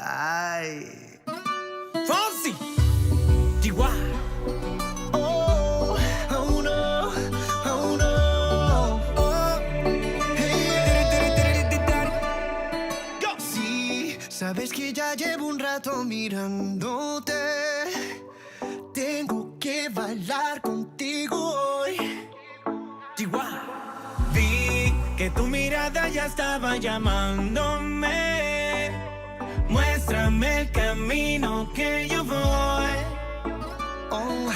Ay. Fonsi, Chihuahua. Oh, oh no, oh no. Oh. Hey. Sí, sabes que ya llevo un rato mirándote. Tengo que bailar contigo hoy. Chihuahua. Vi que tu mirada ya estaba llamándome. Muéstrame el camino que yo voy. Oh,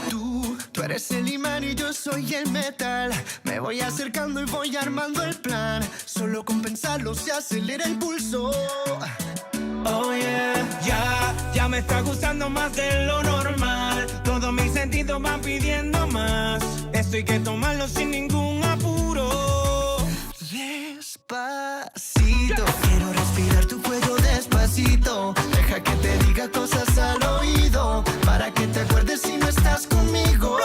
tú eres el imán y yo soy el metal. Me voy acercando y voy armando el plan. Solo con pensarlo se acelera el pulso. Oh yeah, ya me está gustando más de lo normal. Todos mis sentidos van pidiendo más. Esto hay que tomarlo sin ningún apuro. Despacito, quiero respirar tu cuello despacito. Deja que te diga cosas al oído, para que te acuerdes si no estás conmigo.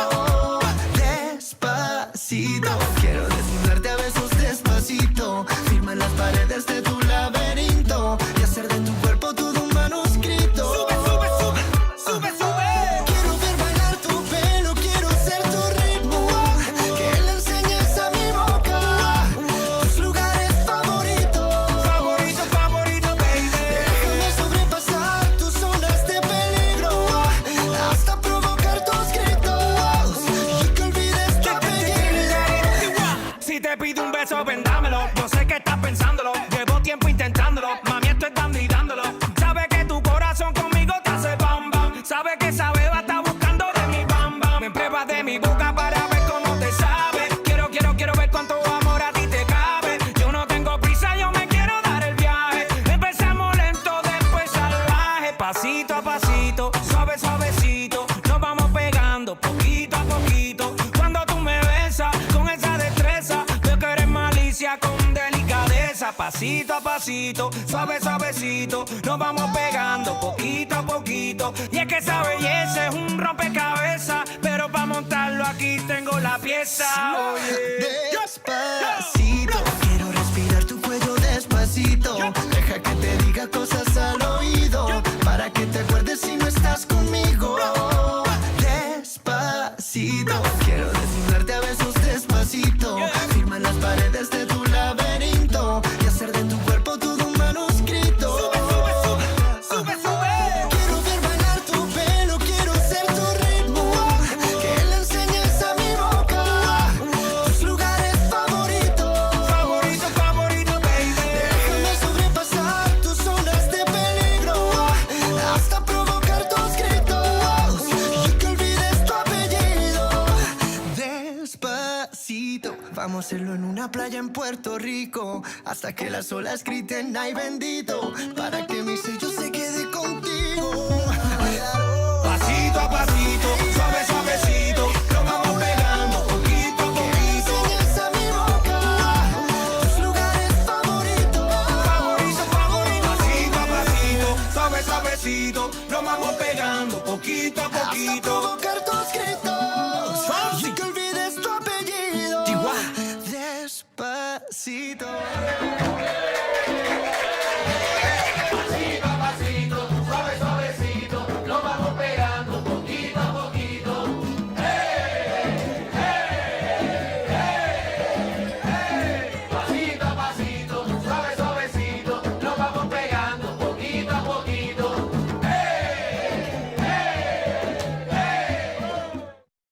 Despacito, quiero desnudarte a besos despacito. Firma en las paredes de tu laberinto y hacer de tu cuerpo todo un manuscrito. Sube, sube, sube, sube, sube. Quiero ver bailar tu pelo, quiero ser tu ritmo. Que le enseñes a mi boca tus lugares favoritos. Favorito, favorito, baby. Déjame sobrepasar tus zonas de peligro, hasta provocar tus gritos y que olvides tu apellido. Si te pido un beso, vendámelo. Yo sé que estás pensándolo. Llevo tiempo intentándolo. Mami, esto es dando y dándolo. Sabe que tu corazón conmigo te hace bam bam. Sabe que esa beba está buscando de mi bam bam. Me pruebas de mi boca para ver cómo te sabe. Quiero ver cuánto amor a ti te cabe. Yo no tengo prisa, yo me quiero dar el viaje. Empezamos lento, después salvaje. Pasito a pasito, suave, suavecito. Nos vamos pegando poquito a poquito. Cuando tú me besas con esa destreza, veo que eres malicia con delicadeza. Pasito a pasito, suave, suavecito. Nos vamos pegando poquito a poquito. Y es que esa belleza es un rompecabezas, pero para montarlo aquí tengo la pieza. Despacito, quiero respirar tu cuello despacito. Deja que te diga cosas al oído, para que te acuerdes si no estás conmigo. Despacito, quiero desnudarte a besos despacito. Firma en las paredes de tu laberinto y hacer de tu cuerpo todo un manuscrito. Sube, sube. Quiero ver bailar tu pelo, quiero ser tu ritmo. Que le enseñes a mi boca tus lugares favoritos. Favorito, favorito, baby. Déjame sobrepasar tus zonas de peligro, hasta provocar tus gritos y que olvides tu apellido. Despacito, vamos a hacerlo en una playa en Puerto Rico, hasta que las olas griten ay bendito, para que mi sello se quede contigo. Pasito a pasito, suave, suavecito. Nos vamos pegando poquito a poquito. Enseñas a mi boca tus lugares favoritos. Favorito, favorito. Pasito a pasito, suave, suavecito. Nos vamos pegando poquito a Hasta poquito. provocar tus gritos y que olvides tu apellido. Chihuahua. Despacito.